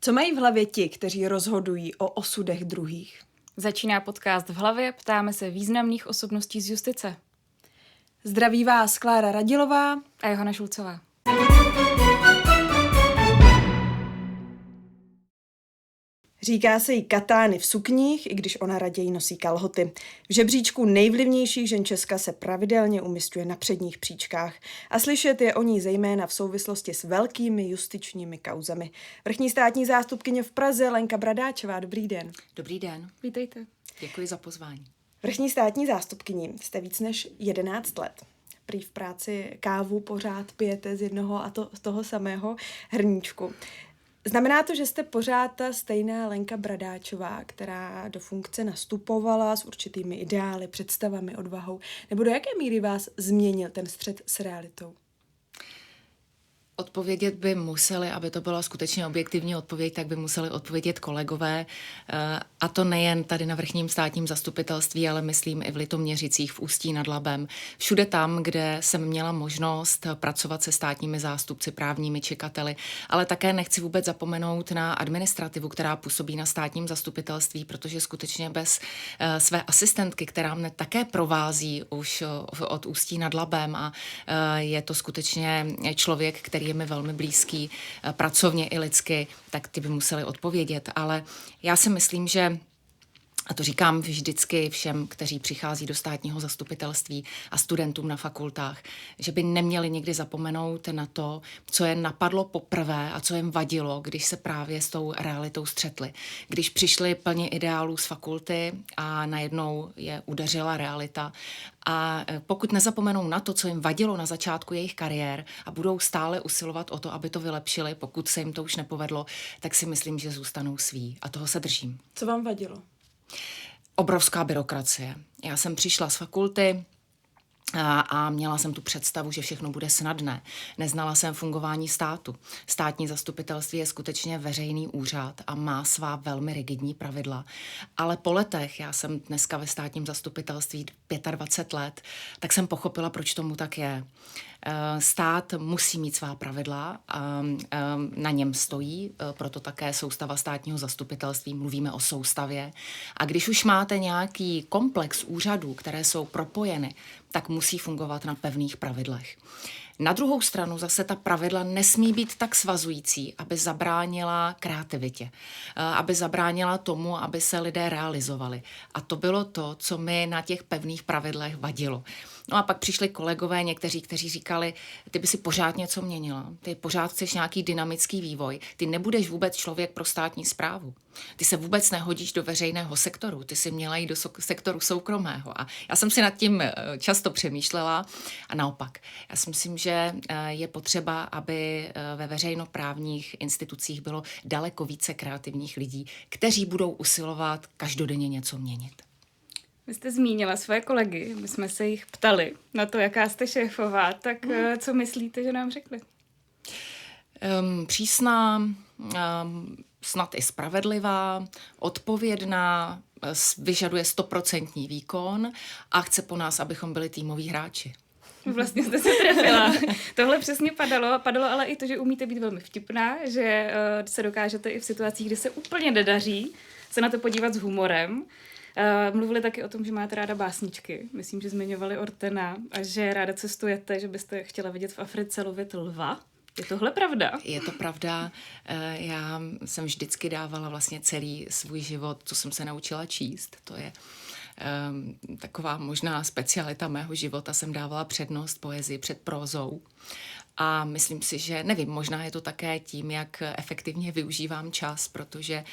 Co mají v hlavě ti, kteří rozhodují o osudech druhých? Začíná podcast V hlavě, ptáme se významných osobností z justice. Zdraví vás Klára Radilová A Johana Šulcová. Říká se jí katány v sukních, i když ona raději nosí kalhoty. V žebříčku nejvlivnějších žen Česka se pravidelně umísťuje na předních příčkách a slyšet je o ní zejména v souvislosti s velkými justičními kauzami. Vrchní státní zástupkyně v Praze Lenka Bradáčová, dobrý den. Dobrý den. Vítejte. Děkuji za pozvání. Vrchní státní zástupkyni jste víc než 11 let. Prý v práci kávu pořád pijete z jednoho a z toho samého hrníčku. Znamená to, že jste pořád ta stejná Lenka Bradáčová, která do funkce nastupovala s určitými ideály, představami, odvahou? Nebo do jaké míry vás změnil ten střet s realitou? Odpovědět by museli, aby to byla skutečně objektivní odpověď, tak by museli odpovědět kolegové. A to nejen tady na vrchním státním zastupitelství, ale myslím i v Litoměřicích, v Ústí nad Labem. Všude tam, kde jsem měla možnost pracovat se státními zástupci, právními čekateli, ale také nechci vůbec zapomenout na administrativu, která působí na státním zastupitelství, protože skutečně bez své asistentky, která mne také provází už od Ústí nad Labem a je to skutečně člověk, který je mi velmi blízký pracovně i lidsky, tak ty by museli odpovědět. Ale já si myslím, že a to říkám vždycky všem, kteří přichází do státního zastupitelství a studentům na fakultách, že by neměli nikdy zapomenout na to, co je napadlo poprvé a co jim vadilo, když se právě s tou realitou střetli. Když přišli plně ideálů z fakulty a najednou je udeřila realita. A pokud nezapomenou na to, co jim vadilo na začátku jejich kariér a budou stále usilovat o to, aby to vylepšili, pokud se jim to už nepovedlo, tak si myslím, že zůstanou sví. A toho se držím. Co vám vadilo? Obrovská byrokracie. Já jsem přišla z fakulty a měla jsem tu představu, že všechno bude snadné. Neznala jsem fungování státu. Státní zastupitelství je skutečně veřejný úřad a má svá velmi rigidní pravidla. Ale po letech, já jsem dneska ve státním zastupitelství 25 let, tak jsem pochopila, proč tomu tak je. Stát musí mít svá pravidla, na něm stojí, proto také soustava státního zastupitelství, mluvíme o soustavě. A když už máte nějaký komplex úřadů, které jsou propojeny, tak musí fungovat na pevných pravidlech. Na druhou stranu zase ta pravidla nesmí být tak svazující, aby zabránila kreativitě, aby zabránila tomu, aby se lidé realizovali. A to bylo to, co mi na těch pevných pravidlech vadilo. No a pak přišli kolegové někteří, kteří říkali, ty by si pořád něco měnila, ty pořád chceš nějaký dynamický vývoj, ty nebudeš vůbec člověk pro státní správu. Ty se vůbec nehodíš do veřejného sektoru, ty si měla jít do sektoru soukromého. A já jsem si nad tím často přemýšlela a naopak. Já si myslím, že je potřeba, aby ve veřejnoprávních institucích bylo daleko více kreativních lidí, kteří budou usilovat každodenně něco měnit. Vy jste zmínila svoje kolegy, my jsme se jich ptali na to, jaká jste šéfová, tak co myslíte, že nám řekli? Přísná, snad i spravedlivá, odpovědná, vyžaduje 100% výkon a chce po nás, abychom byli týmoví hráči. Vlastně jste se trefila. Tohle přesně padalo ale i to, že umíte být velmi vtipná, že se dokážete i v situacích, kdy se úplně nedaří, se na to podívat s humorem. Mluvili taky o tom, že máte ráda básničky. Myslím, že zmiňovali Ortena a že ráda cestujete, že byste chtěla vidět v Africe lovit lva. Je tohle pravda? Je to pravda. Já jsem vždycky dávala vlastně celý svůj život, co jsem se naučila číst. To je taková možná specialita mého života. Jsem dávala přednost poezii před prózou. A myslím si, že, nevím, možná je to také tím, jak efektivně využívám čas, protože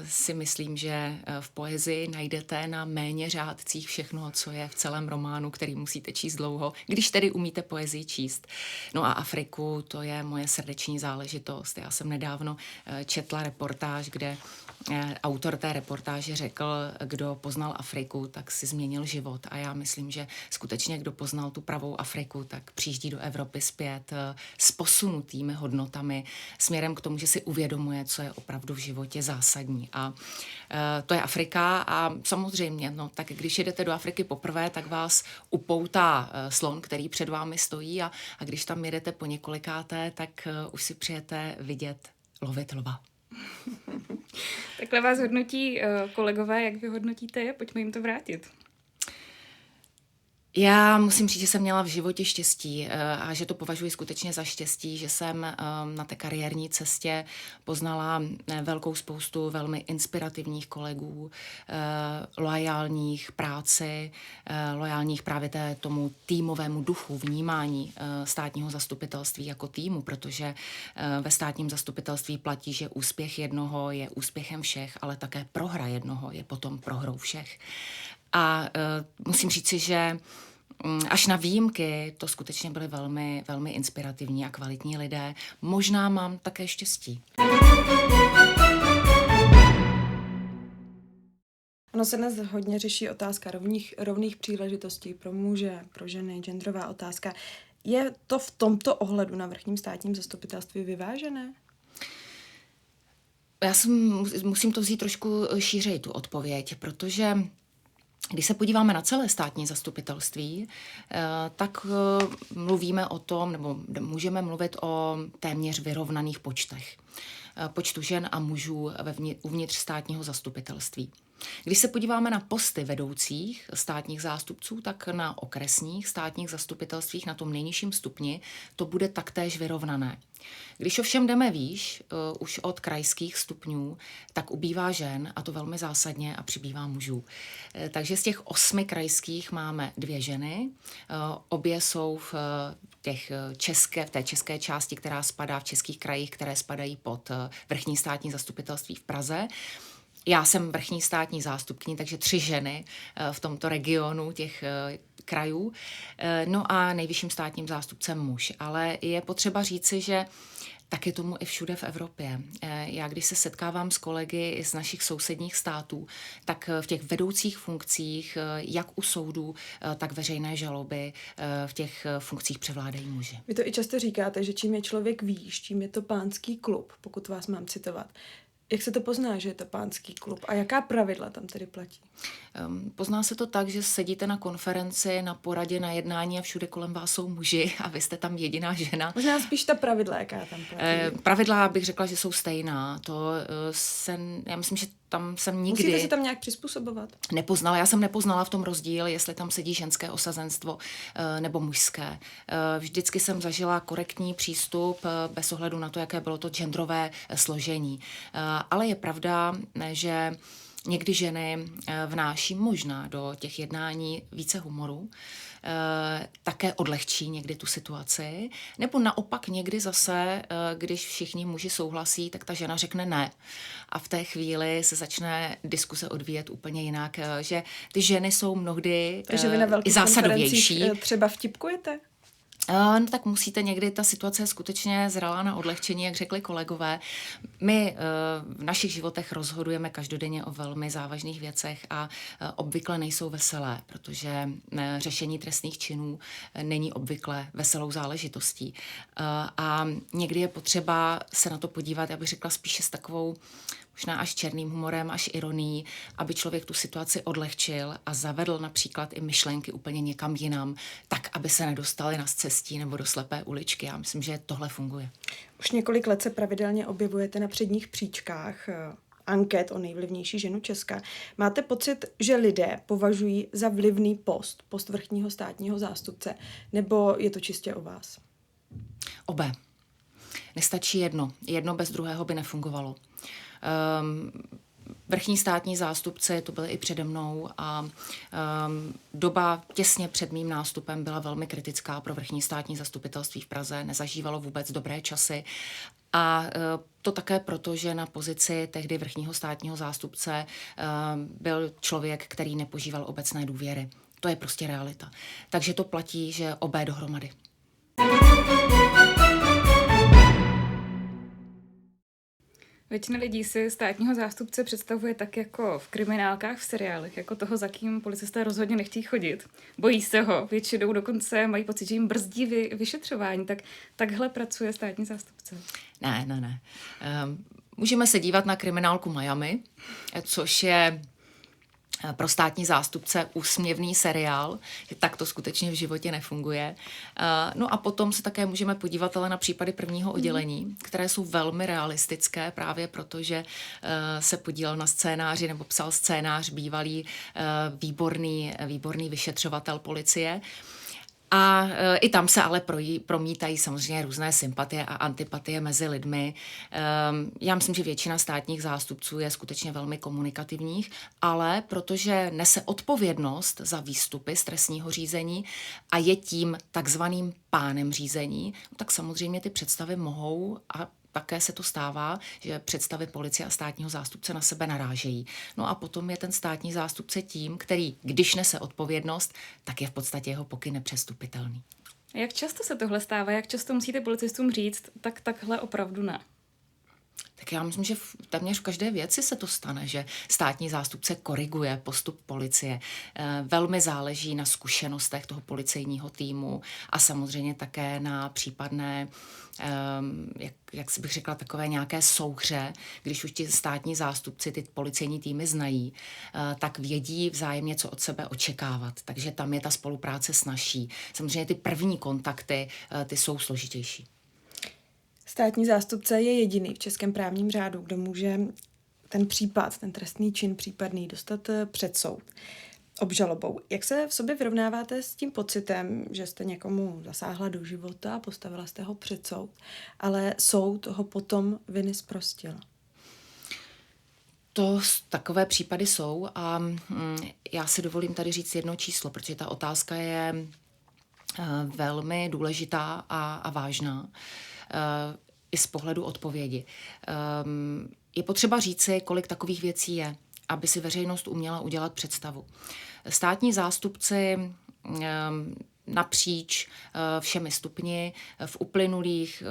si myslím, že v poezii najdete na méně řádcích všechno, co je v celém románu, který musíte číst dlouho, když tedy umíte poezii číst. No a Afriku, to je moje srdeční záležitost. Já jsem nedávno četla reportáž, kde autor té reportáže řekl, kdo poznal Afriku, tak si změnil život. A já myslím, že skutečně, kdo poznal tu pravou Afriku, tak přijíždí do Evropy zpět s posunutými hodnotami směrem k tomu, že si uvědomuje, co je opravdu v životě zásadní. A to je Afrika a samozřejmě, no, tak když jedete do Afriky poprvé, tak vás upoutá slon, který před vámi stojí a když tam jedete po několikáté, tak už si přijete vidět lovit lva. Takhle vás hodnotí kolegové, jak vy hodnotíte je? Pojďme jim to vrátit. Já musím říct, že jsem měla v životě štěstí a že to považuji skutečně za štěstí, že jsem na té kariérní cestě poznala velkou spoustu velmi inspirativních kolegů, loajálních práci, loajálních právě tomu týmovému duchu, vnímání státního zastupitelství jako týmu, protože ve státním zastupitelství platí, že úspěch jednoho je úspěchem všech, ale také prohra jednoho je potom prohrou všech. A musím říci, že až na výjimky to skutečně byly velmi, velmi inspirativní a kvalitní lidé. Možná mám také štěstí. Ono se dnes hodně řeší otázka rovných příležitostí pro muže, pro ženy, genderová otázka. Je to v tomto ohledu na vrchním státním zastupitelství vyvážené? Já musím to vzít trošku šířej, tu odpověď, protože když se podíváme na celé státní zastupitelství, tak mluvíme o tom, nebo můžeme mluvit o téměř vyrovnaných počtech. Počtu žen a mužů uvnitř státního zastupitelství. Když se podíváme na posty vedoucích státních zástupců, tak na okresních státních zastupitelstvích na tom nejnižším stupni to bude taktéž vyrovnané. Když ovšem jdeme výš, už od krajských stupňů, tak ubývá žen, a to velmi zásadně, a přibývá mužů. Takže z těch 8 krajských máme 2 ženy, obě jsou v té české části, která spadá v českých krajích, které spadají pod vrchní státní zastupitelství v Praze. Já jsem vrchní státní zástupkyní, takže 3 ženy v tomto regionu těch krajů. No a nejvyšším státním zástupcem muž. Ale je potřeba říci, že tak je tomu i všude v Evropě. Já když se setkávám s kolegy z našich sousedních států, tak v těch vedoucích funkcích, jak u soudů, tak veřejné žaloby, v těch funkcích převládají muži. Vy to i často říkáte, že čím je člověk výš, tím je to pánský klub, pokud vás mám citovat. Jak se to pozná, že je to pánský klub a jaká pravidla tam tedy platí? Pozná se to tak, že sedíte na konferenci, na poradě, na jednání a všude kolem vás jsou muži a vy jste tam jediná žena. Možná spíš ta pravidla, jaká tam platí. Pravidla bych řekla, že jsou stejná. Já myslím, že tam jsem nikdy... Musíte se tam nějak přizpůsobovat? Nepoznala. Já jsem nepoznala v tom rozdíl, jestli tam sedí ženské osazenstvo nebo mužské. Vždycky jsem zažila korektní přístup bez ohledu na to, jaké bylo to genderové složení. Ale je pravda, že někdy ženy vnáší možná do těch jednání více humoru, také odlehčí někdy tu situaci, nebo naopak někdy zase, když všichni muži souhlasí, tak ta žena řekne ne. A v té chvíli se začne diskuse odvíjet úplně jinak, že ty ženy jsou mnohdy i zásadovější. Třeba vtipkujete? No tak musíte někdy, ta situace je skutečně zralá na odlehčení, jak řekli kolegové. My v našich životech rozhodujeme každodenně o velmi závažných věcech a obvykle nejsou veselé, protože řešení trestných činů není obvykle veselou záležitostí. A někdy je potřeba se na to podívat, já bych řekla spíše s takovou možná až černým humorem, až ironií, aby člověk tu situaci odlehčil a zavedl například i myšlenky úplně někam jinam, tak, aby se nedostali na scestí nebo do slepé uličky. Já myslím, že tohle funguje. Už několik let se pravidelně objevujete na předních příčkách anket o nejvlivnější ženu Česka. Máte pocit, že lidé považují za vlivný post vrchního státního zástupce, nebo je to čistě o vás? Obé. Nestačí jedno. Jedno bez druhého by nefungovalo. Vrchní státní zástupci, to byly i přede mnou a doba těsně před mým nástupem byla velmi kritická pro vrchní státní zastupitelství v Praze, nezažívalo vůbec dobré časy a to také proto, že na pozici tehdy vrchního státního zástupce byl člověk, který nepožíval obecné důvěry. To je prostě realita. Takže to platí, že obé dohromady. Většina lidí si státního zástupce představuje tak jako v kriminálkách, v seriálech, jako toho, za kým policisté rozhodně nechtějí chodit. Bojí se ho, většinou dokonce mají pocit, že jim brzdí vyšetřování. Takhle pracuje státní zástupce. Ne. Můžeme se dívat na kriminálku Miami, což je pro státní zástupce úsměvný seriál, tak to skutečně v životě nefunguje. No a potom se také můžeme podívat ale na případy prvního oddělení, které jsou velmi realistické, právě protože se podílel na scénáři nebo psal scénář bývalý výborný vyšetřovatel policie. A i tam se ale promítají samozřejmě různé sympatie a antipatie mezi lidmi. Já myslím, že většina státních zástupců je skutečně velmi komunikativních, ale protože nese odpovědnost za výstupy z trestního řízení a je tím takzvaným pánem řízení, tak samozřejmě ty představy mohou a také se to stává, že představy policie a státního zástupce na sebe narážejí. No a potom je ten státní zástupce tím, který, když nese odpovědnost, tak je v podstatě jeho pokyn nepřestupitelný. Jak často se tohle stává? Jak často musíte policistům říct, tak takhle opravdu ne? Tak já myslím, že téměř v každé věci se to stane, že státní zástupce koriguje postup policie. Velmi záleží na zkušenostech toho policejního týmu a samozřejmě také na případné, jak bych řekla, takové nějaké souhře, když už ti státní zástupci ty policejní týmy znají, tak vědí vzájemně, co od sebe očekávat. Takže tam je ta spolupráce snazší. Samozřejmě ty první kontakty, ty jsou složitější. Státní zástupce je jediný v českém právním řádu, kdo může ten případ, ten trestný čin případný dostat před soud obžalobou. Jak se v sobě vyrovnáváte s tím pocitem, že jste někomu zasáhla do života a postavila jste ho před soud, ale soud ho potom viny zprostil? Takové případy jsou a já si dovolím tady říct jedno číslo, protože ta otázka je velmi důležitá a vážná. I z pohledu odpovědi. Je potřeba říci, kolik takových věcí je, aby si veřejnost uměla udělat představu. Státní zástupci napříč všemi stupni v uplynulých,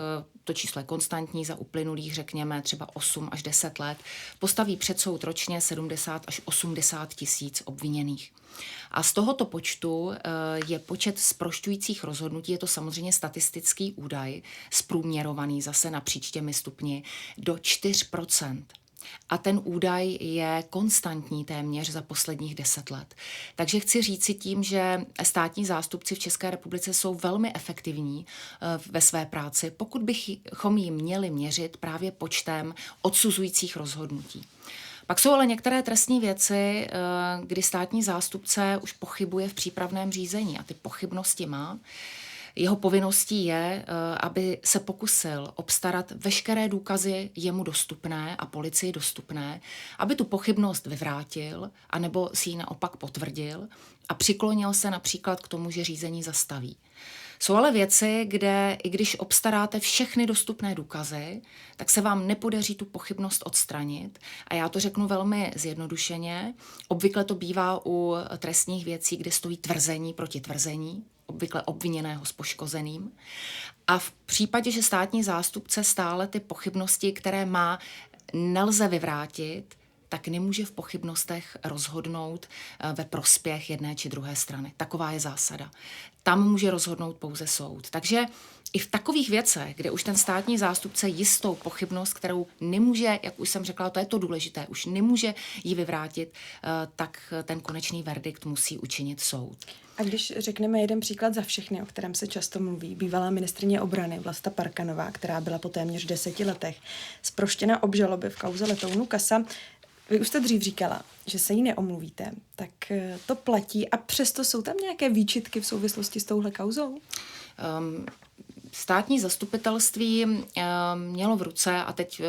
to číslo je konstantní, za uplynulých, řekněme, třeba 8 až 10 let, postaví před soud ročně 70 až 80 tisíc obviněných. A z tohoto počtu je počet zprošťujících rozhodnutí, je to samozřejmě statistický údaj, zprůměrovaný zase napříč těmi stupni, do 4%. A ten údaj je konstantní téměř za posledních 10 let. Takže chci říci tím, že státní zástupci v České republice jsou velmi efektivní ve své práci, pokud bychom jim měli měřit právě počtem odsuzujících rozhodnutí. Pak jsou ale některé trestní věci, kdy státní zástupce už pochybuje v přípravném řízení a ty pochybnosti má. Jeho povinností je, aby se pokusil obstarat veškeré důkazy jemu dostupné a policii dostupné, aby tu pochybnost vyvrátil, anebo si ji naopak potvrdil a přiklonil se například k tomu, že řízení zastaví. Jsou ale věci, kde i když obstaráte všechny dostupné důkazy, tak se vám nepodaří tu pochybnost odstranit. A já to řeknu velmi zjednodušeně. Obvykle to bývá u trestních věcí, kde stojí tvrzení proti tvrzení, obvykle obviněného s poškozeným. A v případě, že státní zástupce stále ty pochybnosti, které má, nelze vyvrátit, tak nemůže v pochybnostech rozhodnout ve prospěch jedné či druhé strany. Taková je zásada. Tam může rozhodnout pouze soud. Takže i v takových věcech, kde už ten státní zástupce jistou pochybnost, kterou nemůže, jak už jsem řekla, to je to důležité, už nemůže ji vyvrátit, tak ten konečný verdikt musí učinit soud. A když řekneme jeden příklad za všechny, o kterém se často mluví, bývalá ministryně obrany Vlasta Parkanová, která byla po téměř 10 letech zproštěna obžaloby v kauze letounu Casa. Vy už jste dřív říkala, že se jí neomluvíte, tak to platí a přesto jsou tam nějaké výčitky v souvislosti s touhle kauzou? Státní zastupitelství mělo v ruce, a teď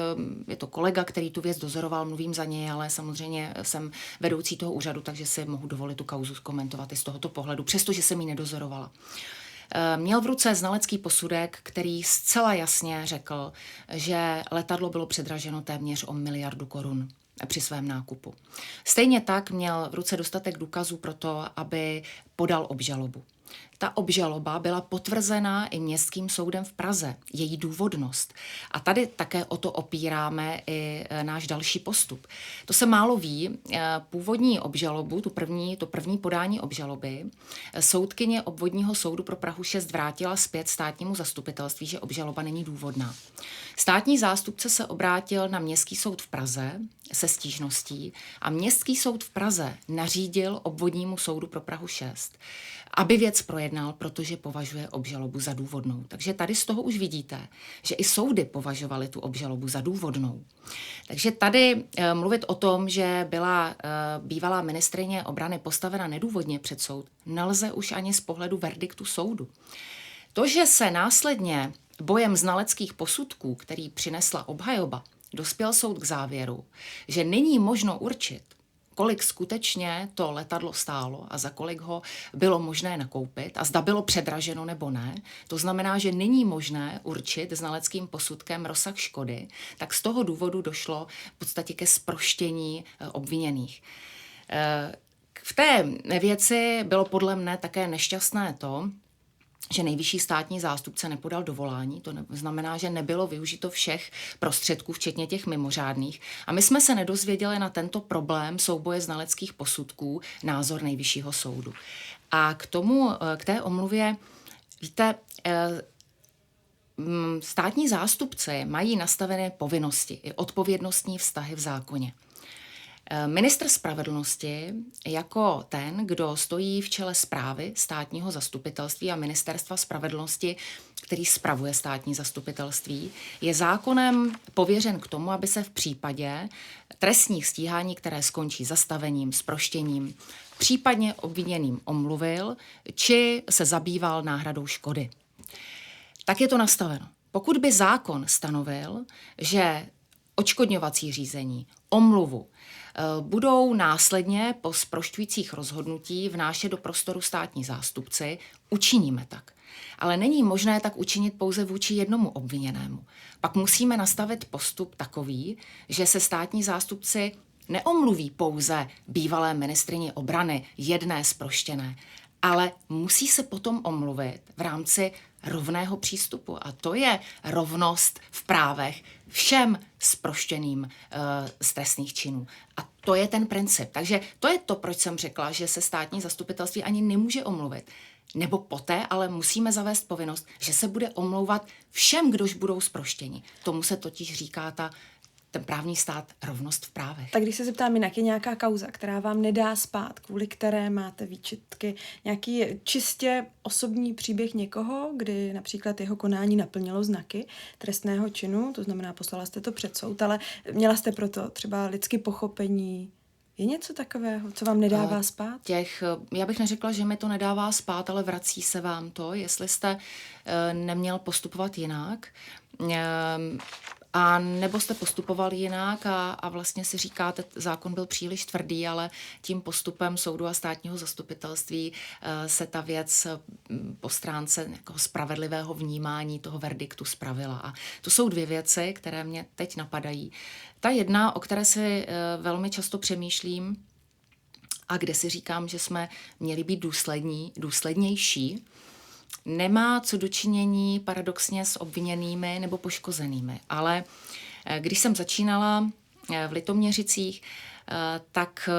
je to kolega, který tu věc dozoroval, mluvím za něj, ale samozřejmě jsem vedoucí toho úřadu, takže si mohu dovolit tu kauzu komentovat i z tohoto pohledu, přestože jsem ji nedozorovala. Měl v ruce znalecký posudek, který zcela jasně řekl, že letadlo bylo předraženo téměř o 1 miliardu korun při svém nákupu. Stejně tak měl v ruce dostatek důkazů pro to, aby podal obžalobu. Ta obžaloba byla potvrzená i Městským soudem v Praze, její důvodnost. A tady také o to opíráme i náš další postup. To se málo ví, původní obžalobu, to první podání obžaloby, soudkyně obvodního soudu pro Prahu 6 vrátila zpět státnímu zastupitelství, že obžaloba není důvodná. Státní zástupce se obrátil na Městský soud v Praze se stížností a Městský soud v Praze nařídil obvodnímu soudu pro Prahu 6, aby věc projednal, protože považuje obžalobu za důvodnou. Takže tady z toho už vidíte, že i soudy považovaly tu obžalobu za důvodnou. Takže tady mluvit o tom, že byla bývalá ministryně obrany postavena nedůvodně před soud, nelze už ani z pohledu verdiktu soudu. To, že se následně bojem znaleckých posudků, který přinesla obhajoba, dospěl soud k závěru, že není možno určit, kolik skutečně to letadlo stálo a za kolik ho bylo možné nakoupit a zda bylo předraženo nebo ne. To znamená, že není možné určit znaleckým posudkem rozsah škody, tak z toho důvodu došlo v podstatě ke zproštění obviněných. V té věci bylo podle mne také nešťastné to, že nejvyšší státní zástupce nepodal dovolání, to znamená, že nebylo využito všech prostředků, včetně těch mimořádných. A my jsme se nedozvěděli na tento problém souboje znaleckých posudků názor Nejvyššího soudu. A k té omluvě, víte, státní zástupci mají nastavené povinnosti i odpovědnostní vztahy v zákoně. Ministr spravedlnosti jako ten, kdo stojí v čele správy státního zastupitelství a ministerstva spravedlnosti, který spravuje státní zastupitelství, je zákonem pověřen k tomu, aby se v případě trestních stíhání, které skončí zastavením, zproštěním, případně obviněným omluvil, či se zabýval náhradou škody. Tak je to nastaveno. Pokud by zákon stanovil, že odškodňovací řízení, omluvu budou následně po zprošťujících rozhodnutí vnášet do prostoru státní zástupci, učiníme tak. Ale není možné tak učinit pouze vůči jednomu obviněnému. Pak musíme nastavit postup takový, že se státní zástupci neomluví pouze bývalé ministryni obrany, jedné zproštěné, ale musí se potom omluvit v rámci rovného přístupu. A to je rovnost v právech všem zproštěným z trestných činů. A to je ten princip. Takže to je to, proč jsem řekla, že se státní zastupitelství ani nemůže omluvit. Nebo poté, ale musíme zavést povinnost, že se bude omlouvat všem, kdož budou zproštěni. Tomu se totiž říká ten právní stát, rovnost v právech. Tak když se zeptám jinak, je nějaká kauza, která vám nedá spát, kvůli které máte výčitky, nějaký čistě osobní příběh někoho, kdy například jeho konání naplnilo znaky trestného činu, to znamená, poslala jste to před soud, ale měla jste proto třeba lidské pochopení. Je něco takového, co vám nedává spát? Já bych neřekla, že mi to nedává spát, ale vrací se vám to, jestli jste neměl postupovat jinak, a nebo jste postupoval jinak a vlastně si říkáte, zákon byl příliš tvrdý, ale tím postupem soudu a státního zastupitelství se ta věc po stránce nějakého spravedlivého vnímání toho verdiktu spravila. A to jsou dvě věci, které mě teď napadají. Ta jedna, o které si velmi často přemýšlím a kde si říkám, že jsme měli být důslednější, nemá co dočinění paradoxně s obviněnými nebo poškozenými. Ale když jsem začínala v Litoměřicích, tak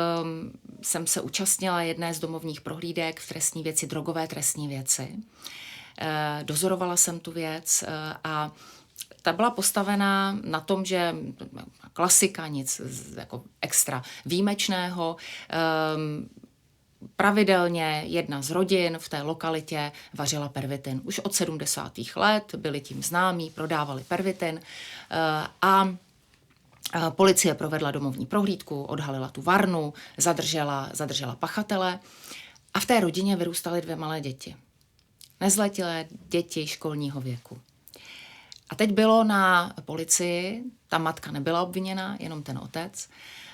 jsem se účastnila jedné z domovních prohlídek v trestní věci, drogové trestní věci. Dozorovala jsem tu věc a ta byla postavená na tom, že klasika, nic jako extra výjimečného. Pravidelně jedna z rodin v té lokalitě vařila pervitin. Už od 70. let byli tím známí, prodávali pervitin a policie provedla domovní prohlídku, odhalila tu varnu, zadržela pachatele a v té rodině vyrůstaly 2 malé děti. Nezletilé děti školního věku. A teď bylo na policii, ta matka nebyla obviněna, jenom ten otec,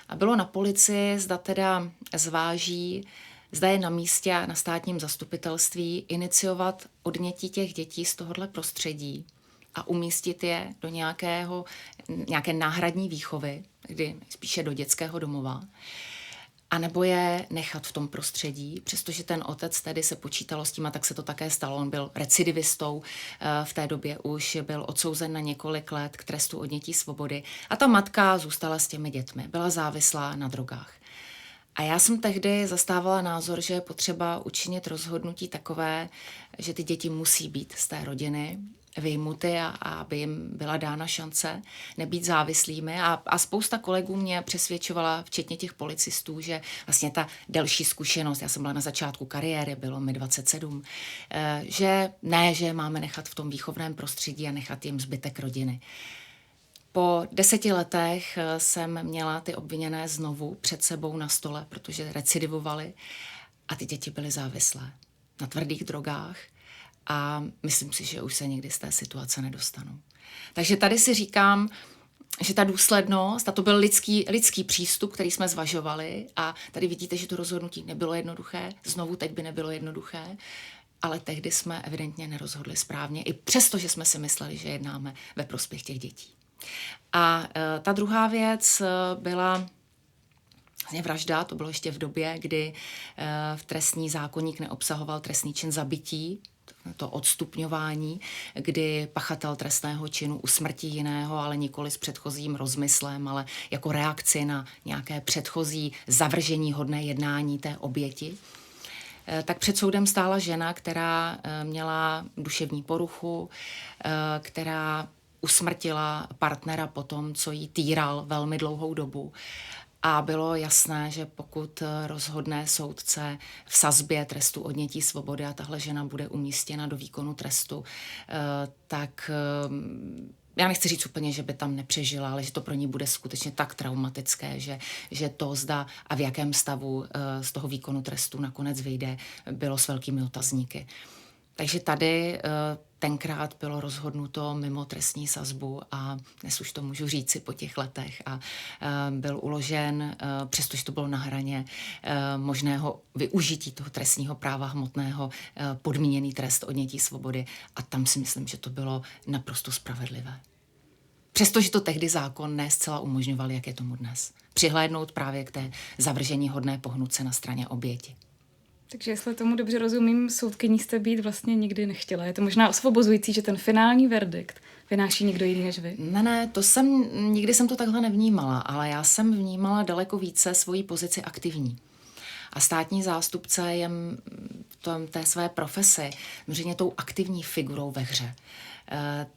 a bylo na policii, zda teda zváží, zda je na místě a na státním zastupitelství iniciovat odnětí těch dětí z tohohle prostředí a umístit je do nějaké náhradní výchovy, kdy spíše do dětského domova. anebo je nechat v tom prostředí, přestože ten otec tedy se počítalo s tím, a tak se to také stalo, on byl recidivistou, v té době už byl odsouzen na několik let k trestu odnětí svobody a ta matka zůstala s těmi dětmi, byla závislá na drogách. A já jsem tehdy zastávala názor, že je potřeba učinit rozhodnutí takové, že ty děti musí být z té rodiny vyjmuty a aby jim byla dána šance nebýt závislými. A spousta kolegů mě přesvědčovala, včetně těch policistů, že vlastně ta delší zkušenost, já jsem byla na začátku kariéry, bylo mi 27, že ne, že máme nechat v tom výchovném prostředí a nechat jim zbytek rodiny. Po 10 letech jsem měla ty obviněné znovu před sebou na stole, protože recidivovali a ty děti byly závislé na tvrdých drogách a myslím si, že už se nikdy z té situace nedostanou. Takže tady si říkám, že ta důslednost, a to byl lidský přístup, který jsme zvažovali a tady vidíte, že to rozhodnutí nebylo jednoduché, znovu teď by nebylo jednoduché, ale tehdy jsme evidentně nerozhodli správně, i přesto, že jsme si mysleli, že jednáme ve prospěch těch dětí. A ta druhá věc byla vražda, to bylo ještě v době, kdy v trestní zákoník neobsahoval trestný čin zabití, to odstupňování, kdy pachatel trestného činu usmrtí jiného, ale nikoli s předchozím rozmyslem, ale jako reakci na nějaké předchozí zavržení hodné jednání té oběti. Tak před soudem stála žena, která měla duševní poruchu, která usmrtila partnera po tom, co jí týral velmi dlouhou dobu. A bylo jasné, že pokud rozhodne soudce v sazbě trestu odnětí svobody a tahle žena bude umístěna do výkonu trestu, tak já nechci říct úplně, že by tam nepřežila, ale že to pro ní bude skutečně tak traumatické, že to zda a v jakém stavu z toho výkonu trestu nakonec vyjde, bylo s velkými otazníky. Takže tady tenkrát bylo rozhodnuto mimo trestní sazbu a dnes už to můžu říci po těch letech a byl uložen, přestože to bylo na hraně možného využití toho trestního práva hmotného, podmíněný trest odnětí svobody a tam si myslím, že to bylo naprosto spravedlivé. Přestože to tehdy zákon ne zcela umožňoval, jak je tomu dnes. Přihlédnout právě k té zavržení hodné pohnuce na straně oběti. Takže jestli tomu dobře rozumím, soudkyní jste být vlastně nikdy nechtěla. Je to možná osvobozující, že ten finální verdikt vynáší někdo jiný než vy? Ne, nikdy jsem to takhle nevnímala, ale já jsem vnímala daleko více svoji pozici aktivní. A státní zástupce je té své profesi samozřejmě tou aktivní figurou ve hře.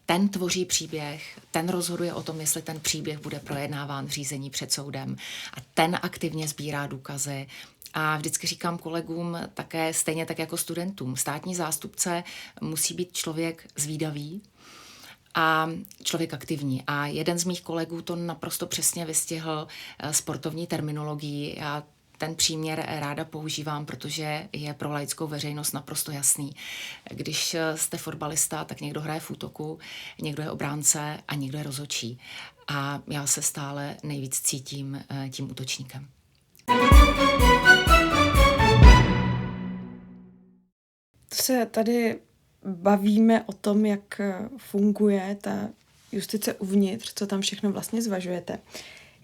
Ten tvoří příběh, ten rozhoduje o tom, jestli ten příběh bude projednáván v řízení před soudem a ten aktivně sbírá důkazy. A vždycky říkám kolegům také stejně tak jako studentům, státní zástupce musí být člověk zvídavý a člověk aktivní. A jeden z mých kolegů to naprosto přesně vystihl sportovní terminologií. Já ten příměr ráda používám, protože je pro laickou veřejnost naprosto jasný. Když jste fotbalista, tak někdo hraje v útoku, někdo je obránce a někdo je rozhodčí. A já se stále nejvíc cítím tím útočníkem. To se tady bavíme o tom, jak funguje ta justice uvnitř, co tam všechno vlastně zvažujete.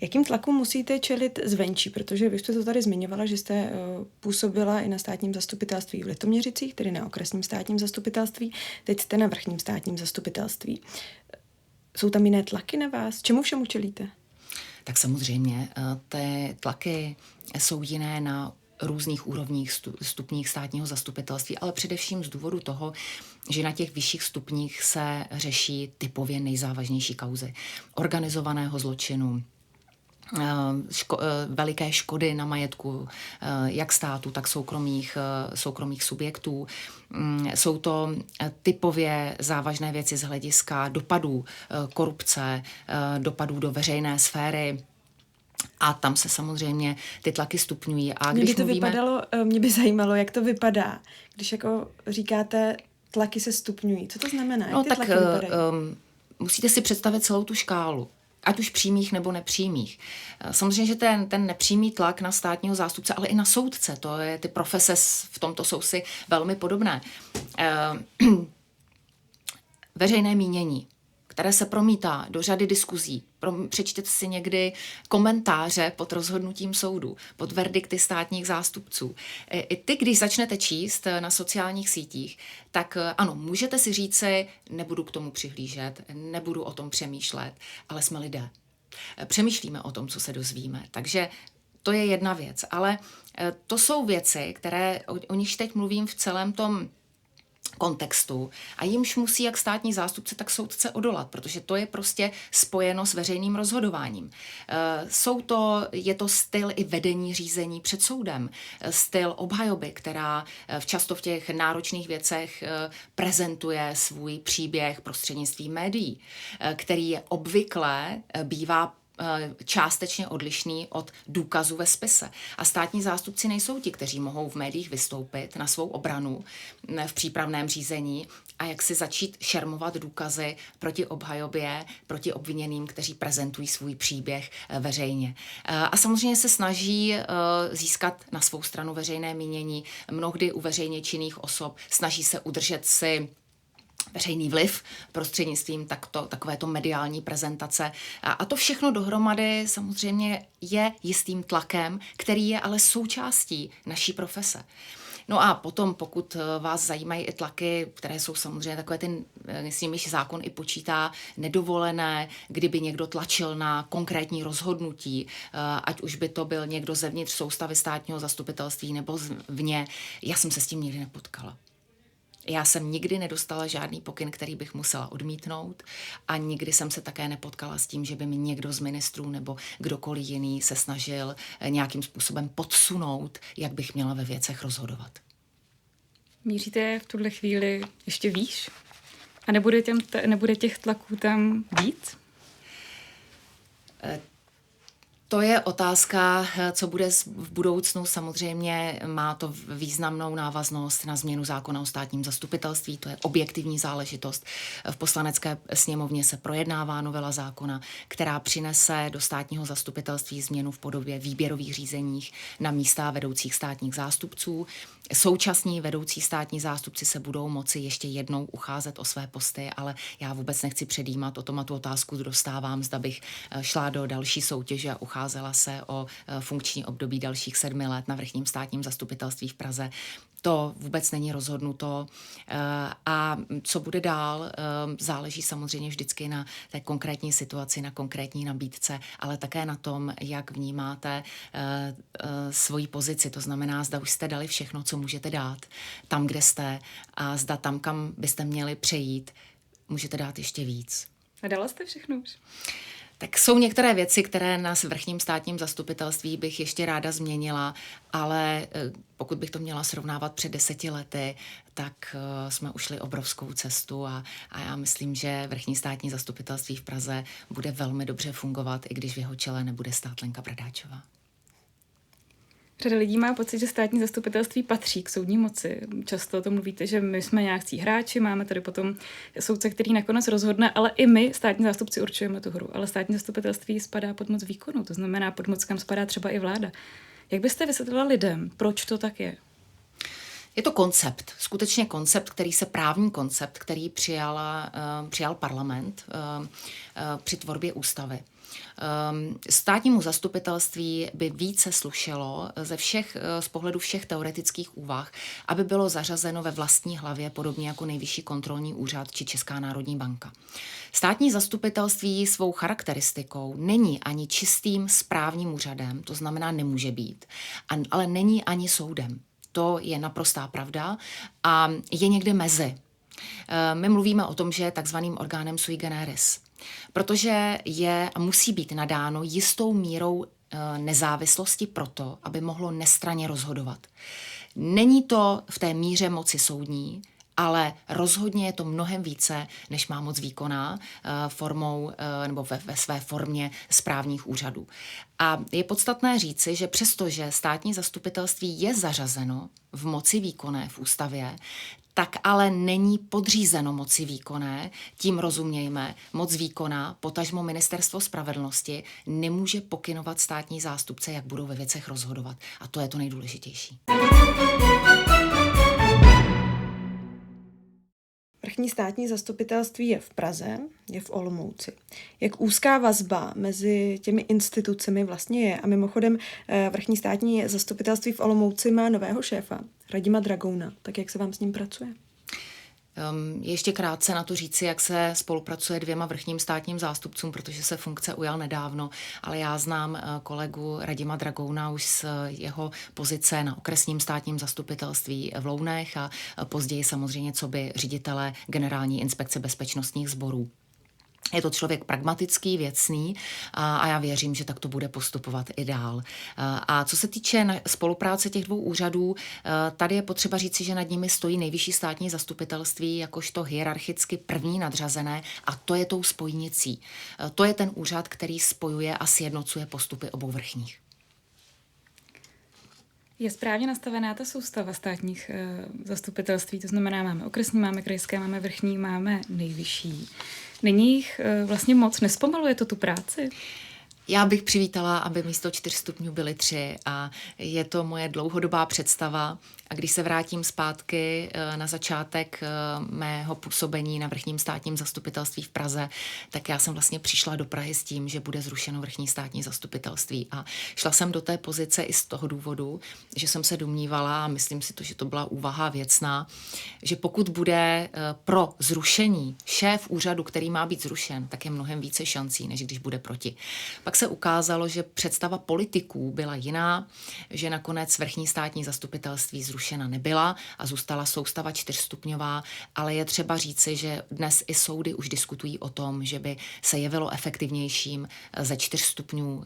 Jakým tlakům musíte čelit zvenčí? Protože vy jste to tady zmiňovala, že jste působila i na státním zastupitelství v Litoměřicích, tedy na okresním státním zastupitelství, teď jste na vrchním státním zastupitelství. Jsou tam jiné tlaky na vás? Čemu všemu čelíte? Tak samozřejmě, ty tlaky jsou jiné na různých úrovních, stupních státního zastupitelství, ale především z důvodu toho, že na těch vyšších stupních se řeší typově nejzávažnější kauzy organizovaného zločinu, veliké škody na majetku jak státu, tak soukromých subjektů. Jsou to typově závažné věci z hlediska dopadů korupce, dopadů do veřejné sféry. A tam se samozřejmě ty tlaky stupňují. A když mě by zajímalo, jak to vypadá, když jako říkáte, tlaky se stupňují. Co to znamená? Jak ty tlaky vypadají? Musíte si představit celou tu škálu. Ať už přímých nebo nepřímých. Samozřejmě, že ten nepřímý tlak na státního zástupce, ale i na soudce, to je, ty profese v tomto jsou si velmi podobné. Veřejné mínění, které se promítá do řady diskuzí. Přečtěte si někdy komentáře pod rozhodnutím soudu, pod verdikty státních zástupců. I ty, když začnete číst na sociálních sítích, tak ano, můžete si říci, nebudu k tomu přihlížet, nebudu o tom přemýšlet, ale jsme lidé. Přemýšlíme o tom, co se dozvíme. Takže to je jedna věc. Ale to jsou věci, které, o nichž teď mluvím v celém tom kontextu a jimž musí jak státní zástupce, tak soudce odolat, protože to je prostě spojeno s veřejným rozhodováním. Je to styl i vedení řízení před soudem, styl obhajoby, která často v těch náročných věcech prezentuje svůj příběh prostřednictvím médií, který je obvykle bývá částečně odlišný od důkazu ve spise. A státní zástupci nejsou ti, kteří mohou v médiích vystoupit na svou obranu v přípravném řízení a jak si začít šermovat důkazy proti obhajobě, proti obviněným, kteří prezentují svůj příběh veřejně. A samozřejmě se snaží získat na svou stranu veřejné mínění, mnohdy u veřejně činných osob, snaží se udržet si veřejný vliv prostřednictvím takovéto mediální prezentace. A to všechno dohromady samozřejmě je jistým tlakem, který je ale součástí naší profese. No a potom, pokud vás zajímají i tlaky, které jsou samozřejmě takové ty, s nimiž zákon i počítá, nedovolené, kdyby někdo tlačil na konkrétní rozhodnutí, ať už by to byl někdo zevnitř soustavy státního zastupitelství nebo vně, já jsem se s tím nikdy nepotkala. Já jsem nikdy nedostala žádný pokyn, který bych musela odmítnout a nikdy jsem se také nepotkala s tím, že by mi někdo z ministrů nebo kdokoliv jiný se snažil nějakým způsobem podsunout, jak bych měla ve věcech rozhodovat. Míříte v tuhle chvíli ještě výš? A nebude těch tlaků tam víc? To je otázka, co bude v budoucnu. Samozřejmě má to významnou návaznost na změnu zákona o státním zastupitelství. To je objektivní záležitost. V Poslanecké sněmovně se projednává novela zákona, která přinese do státního zastupitelství změnu v podobě výběrových řízeních na místa vedoucích státních zástupců. Současní vedoucí státní zástupci se budou moci ještě jednou ucházet o své posty, ale já vůbec nechci předjímat, o tom a tu otázku dostávám, zda bych šla do další soutěže a ucházela se o funkční období dalších 7 let na vrchním státním zastupitelství v Praze. To vůbec není rozhodnuto a co bude dál, záleží samozřejmě vždycky na té konkrétní situaci, na konkrétní nabídce, ale také na tom, jak vnímáte svoji pozici. To znamená, zda už jste dali všechno, co můžete dát tam, kde jste a zda tam, kam byste měli přejít, můžete dát ještě víc. A dala jste všechno už? Tak jsou některé věci, které na vrchním státním zastupitelství bych ještě ráda změnila, ale pokud bych to měla srovnávat před 10 lety, tak jsme ušli obrovskou cestu a já myslím, že vrchní státní zastupitelství v Praze bude velmi dobře fungovat, i když v jeho čele nebude stát Lenka Bradáčová. Řada lidí má pocit, že státní zastupitelství patří k soudní moci. Často o tom mluvíte, že my jsme nějakcí hráči, máme tady potom soudce, který nakonec rozhodne, ale i my, státní zástupci, určujeme tu hru. Ale státní zastupitelství spadá pod moc výkonu, to znamená pod moc, kam spadá třeba i vláda. Jak byste vysvětlila lidem, proč to tak je? Je to koncept, skutečně koncept, právní koncept, který přijal parlament při tvorbě ústavy. Státnímu zastupitelství by více slušelo z pohledu všech teoretických úvah, aby bylo zařazeno ve vlastní hlavě, podobně jako Nejvyšší kontrolní úřad či Česká národní banka. Státní zastupitelství svou charakteristikou není ani čistým správním úřadem, to znamená nemůže být, ale není ani soudem. To je naprostá pravda a je někde mezi. My mluvíme o tom, že je takzvaným orgánem sui generis, protože je a musí být nadáno jistou mírou nezávislosti proto, aby mohlo nestranně rozhodovat. Není to v té míře moci soudní, ale rozhodně je to mnohem více, než má moc výkonná formou nebo ve své formě správních úřadů. A je podstatné říci, že přestože státní zastupitelství je zařazeno v moci výkonné v ústavě, tak ale není podřízeno moci výkonné, tím rozumějme, moc výkonná, potažmo Ministerstvo spravedlnosti, nemůže pokynovat státní zástupce, jak budou ve věcech rozhodovat. A to je to nejdůležitější. vrchní státní zastupitelství je v Praze, je v Olomouci. Jak úzká vazba mezi těmi institucemi vlastně je? A mimochodem vrchní státní zastupitelství v Olomouci má nového šéfa, Radima Dragouna. Tak jak se vám s ním pracuje? Ještě krátce na to říci, jak se spolupracuje 2 vrchním státním zástupcům, protože se funkce ujal nedávno, ale já znám kolegu Radima Dragouna už z jeho pozice na okresním státním zastupitelství v Lounech a později samozřejmě coby ředitele Generální inspekce bezpečnostních sborů. Je to člověk pragmatický, věcný a já věřím, že tak to bude postupovat i dál. A co se týče spolupráce těch 2 úřadů, tady je potřeba říci, že nad nimi stojí nejvyšší státní zastupitelství jakožto hierarchicky první nadřazené a to je tou spojnicí. To je ten úřad, který spojuje a sjednocuje postupy obou vrchních. Je správně nastavená ta soustava státních zastupitelství, to znamená, máme okresní, máme krajské, máme vrchní, máme nejvyšší. Není jich vlastně moc, nespomaluje to tu práci? Já bych přivítala, aby místo 4 stupňů byly 3 a je to moje dlouhodobá představa. A když se vrátím zpátky na začátek mého působení na vrchním státním zastupitelství v Praze, tak já jsem vlastně přišla do Prahy s tím, že bude zrušeno vrchní státní zastupitelství. A šla jsem do té pozice i z toho důvodu, že jsem se domnívala, a myslím si to, že to byla úvaha věcná, že pokud bude pro zrušení šéf úřadu, který má být zrušen, tak je mnohem více šancí, než když bude proti. Pak se ukázalo, že představa politiků byla jiná, že nakonec vrchní státní zastupitelství zrušena nebyla a zůstala soustava 4stupňová, ale je třeba říci, že dnes i soudy už diskutují o tom, že by se jevilo efektivnějším ze 4 stupňů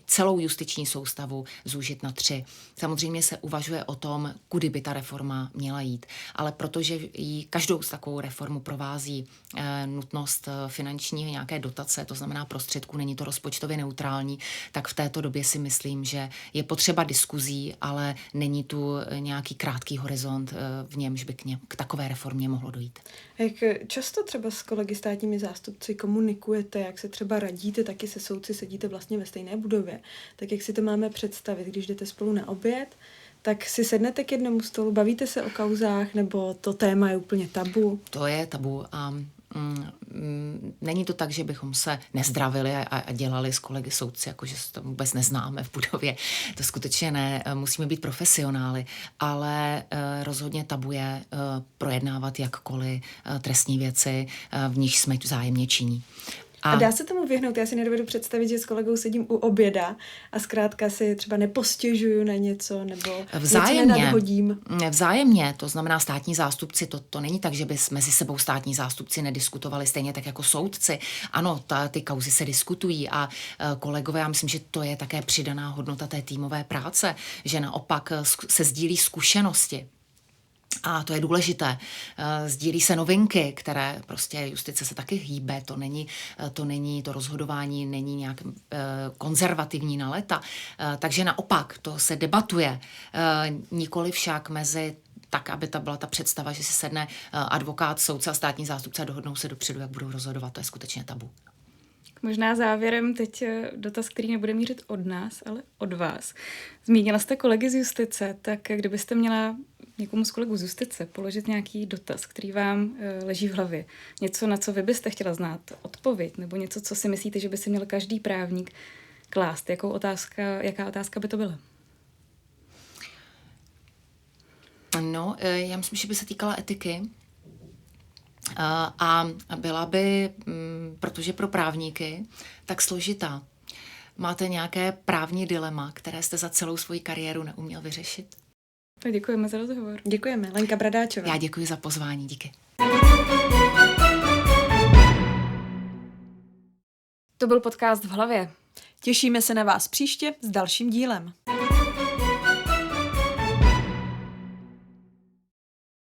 celou justiční soustavu zúžit na 3. Samozřejmě se uvažuje o tom, kudy by ta reforma měla jít, ale protože jí každou z takovou reformu provází nutnost finanční nějaké dotace, to znamená prostředků, není to rozpočtově neutrální, tak v této době si myslím, že je potřeba diskuzí, ale není tu nějaký krátký horizont, v němž by k takové reformě mohlo dojít. Jak často třeba s kolegy státními zástupci komunikujete, jak se třeba radíte, taky se soudci sedíte vlastně ve stejné budově. Tak jak si to máme představit, když jdete spolu na oběd, tak si sednete k jednomu stolu, bavíte se o kauzách, nebo to téma je úplně tabu? To je tabu a není to tak, že bychom se nezdravili a dělali s kolegy soudci, jakože se to vůbec neznáme v budově. To skutečně ne, musíme být profesionály, ale rozhodně tabu je projednávat jakkoliv trestní věci, v nich jsme vzájemně činní. A dá se tomu vyhnout? Já si nedovedu představit, že s kolegou sedím u oběda a zkrátka si třeba nepostěžuju na něco nebo něco nenadhodím. Vzájemně, to znamená státní zástupci, to není tak, že by mezi sebou státní zástupci nediskutovali stejně tak jako soudci. Ano, ty kauzy se diskutují a kolegové, já myslím, že to je také přidaná hodnota té týmové práce, že naopak se sdílí zkušenosti. A to je důležité. Sdílí se novinky, které prostě justice se taky hýbe, to rozhodování není nějak konzervativní na léta. Takže naopak, to se debatuje, nikoli však mezi tak, aby ta byla ta představa, že si sedne advokát, soudce a státní zástupce a dohodnou se dopředu, jak budou rozhodovat. To je skutečně tabu. Možná závěrem teď dotaz, který nebude mířit od nás, ale od vás. Zmínila jste kolegy z justice, tak kdybyste měla někomu z kolegů z justice položit nějaký dotaz, který vám leží v hlavě, něco, na co vy byste chtěla znát odpověď, nebo něco, co si myslíte, že by si měl každý právník klást, jaká otázka by to byla? No, já myslím, že by se týkala etiky. A byla by, protože pro právníky, tak složitá. Máte nějaké právní dilema, které jste za celou svoji kariéru neuměl vyřešit? Tak děkujeme za rozhovor. Děkujeme. Lenka Bradáčová. Já děkuji za pozvání, díky. To byl podcast V hlavě. Těšíme se na vás příště s dalším dílem.